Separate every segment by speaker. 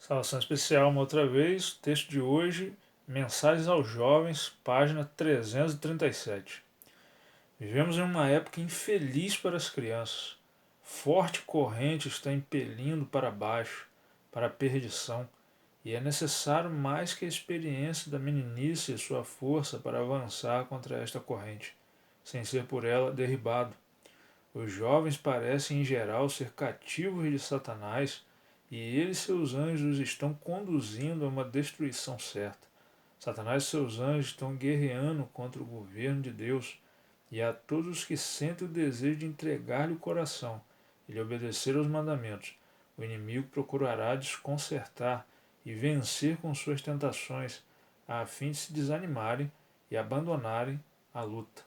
Speaker 1: Salvação especial uma outra vez, texto de hoje, Mensagens aos Jovens, página 337. Vivemos em uma época infeliz para as crianças. Forte corrente está impelindo para baixo, para a perdição, e é necessário mais que a experiência da meninice e sua força para avançar contra esta corrente, sem ser por ela derribado. Os jovens parecem em geral ser cativos de Satanás e ele e seus anjos os estão conduzindo a uma destruição certa. Satanás e seus anjos estão guerreando contra o governo de Deus e a todos os que sentem o desejo de entregar-lhe o coração e lhe obedecer aos mandamentos. O inimigo procurará desconcertar e vencer com suas tentações, a fim de se desanimarem e abandonarem a luta.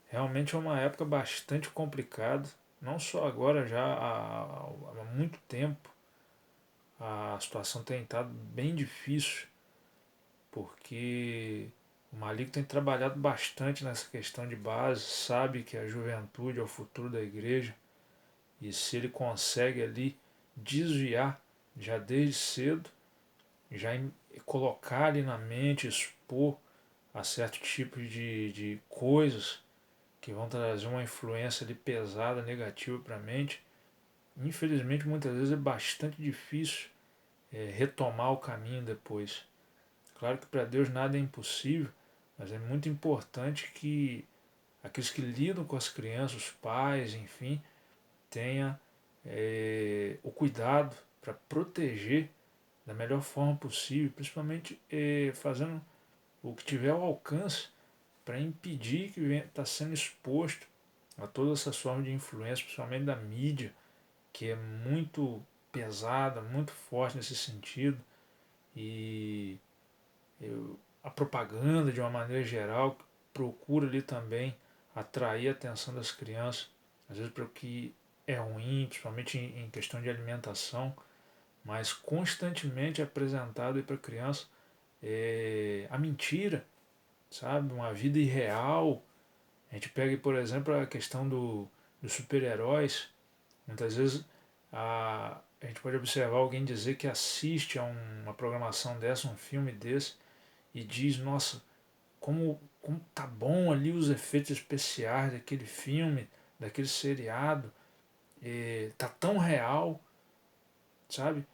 Speaker 1: Realmente é uma época bastante complicada, não só agora, já há muito tempo. A situação tem estado bem difícil, porque o Malik tem trabalhado bastante nessa questão de base, sabe que a juventude é o futuro da igreja, e se ele consegue ali desviar já desde cedo, já colocar ali na mente, expor a certo tipo de coisas que vão trazer uma influência ali pesada, negativa para a mente, infelizmente muitas vezes é bastante difícil retomar o caminho depois. Claro que para Deus nada é impossível, mas é muito importante que aqueles que lidam com as crianças, os pais, enfim, tenha o cuidado para proteger da melhor forma possível, principalmente fazendo o que tiver ao alcance para impedir que está sendo exposto a todas essas formas de influência, principalmente da mídia, que é muito pesada, muito forte nesse sentido, e a propaganda de uma maneira geral procura ali também atrair a atenção das crianças, às vezes para o que é ruim, principalmente em questão de alimentação, mas constantemente é apresentado para a criança a mentira, sabe? Uma vida irreal. A gente pega, por exemplo, a questão dos super-heróis. Muitas vezes a gente pode observar alguém dizer que assiste a uma programação dessa, um filme desse, e diz, nossa, como tá bom ali os efeitos especiais daquele filme, daquele seriado, tá tão real, sabe?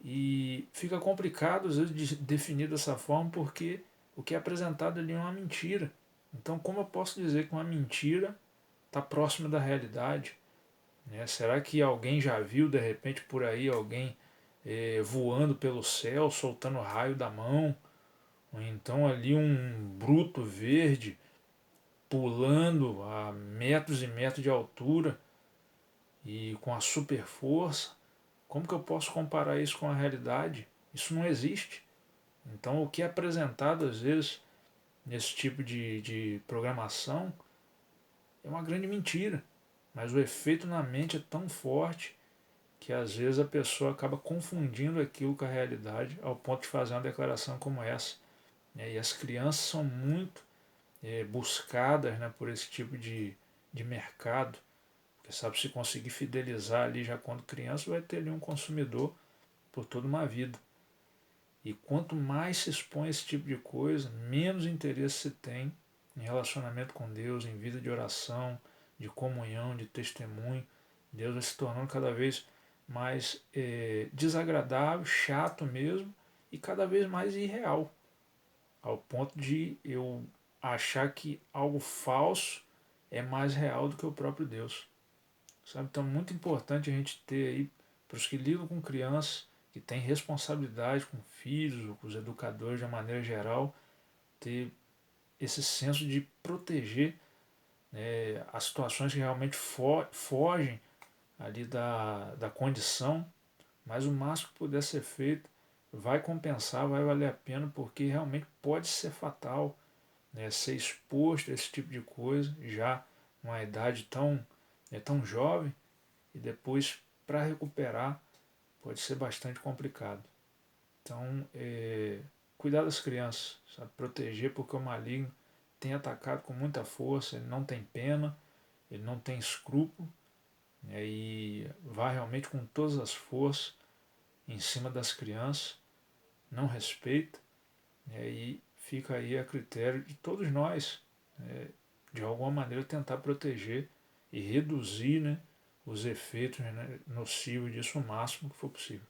Speaker 1: E fica complicado às vezes de definir dessa forma porque o que é apresentado ali é uma mentira. Então como eu posso dizer que uma mentira está próxima da realidade? Né? Será que alguém já viu de repente por aí alguém voando pelo céu, soltando raio da mão? Ou então ali um bruto verde pulando a metros e metros de altura e com a super força? Como que eu posso comparar isso com a realidade? Isso não existe. Então o que é apresentado às vezes nesse tipo de programação é uma grande mentira. Mas o efeito na mente é tão forte que às vezes a pessoa acaba confundindo aquilo com a realidade ao ponto de fazer uma declaração como essa. E as crianças são muito buscadas, né, por esse tipo de mercado, porque sabe, se conseguir fidelizar ali já quando criança, vai ter ali um consumidor por toda uma vida. E quanto mais se expõe a esse tipo de coisa, menos interesse se tem em relacionamento com Deus, em vida de oração, de comunhão, de testemunho. Deus vai se tornando cada vez mais desagradável, chato mesmo e cada vez mais irreal, ao ponto de eu achar que algo falso é mais real do que o próprio Deus. Sabe? Então é muito importante a gente ter aí, para os que lidam com crianças, que têm responsabilidade com filhos, com os educadores de uma maneira geral, ter esse senso de proteger as situações que realmente fogem ali da condição, mas o máximo que puder ser feito vai compensar, vai valer a pena, porque realmente pode ser fatal, né, ser exposto a esse tipo de coisa, já numa idade tão jovem, e depois para recuperar pode ser bastante complicado. Então, cuidar das crianças, sabe? Proteger, porque o maligno tem atacado com muita força, ele não tem pena, ele não tem escrúpulo, né? E vai realmente com todas as forças em cima das crianças, não respeita, e aí fica aí a critério de todos nós, de alguma maneira tentar proteger e reduzir, né, os efeitos, né, nocivos disso o máximo que for possível.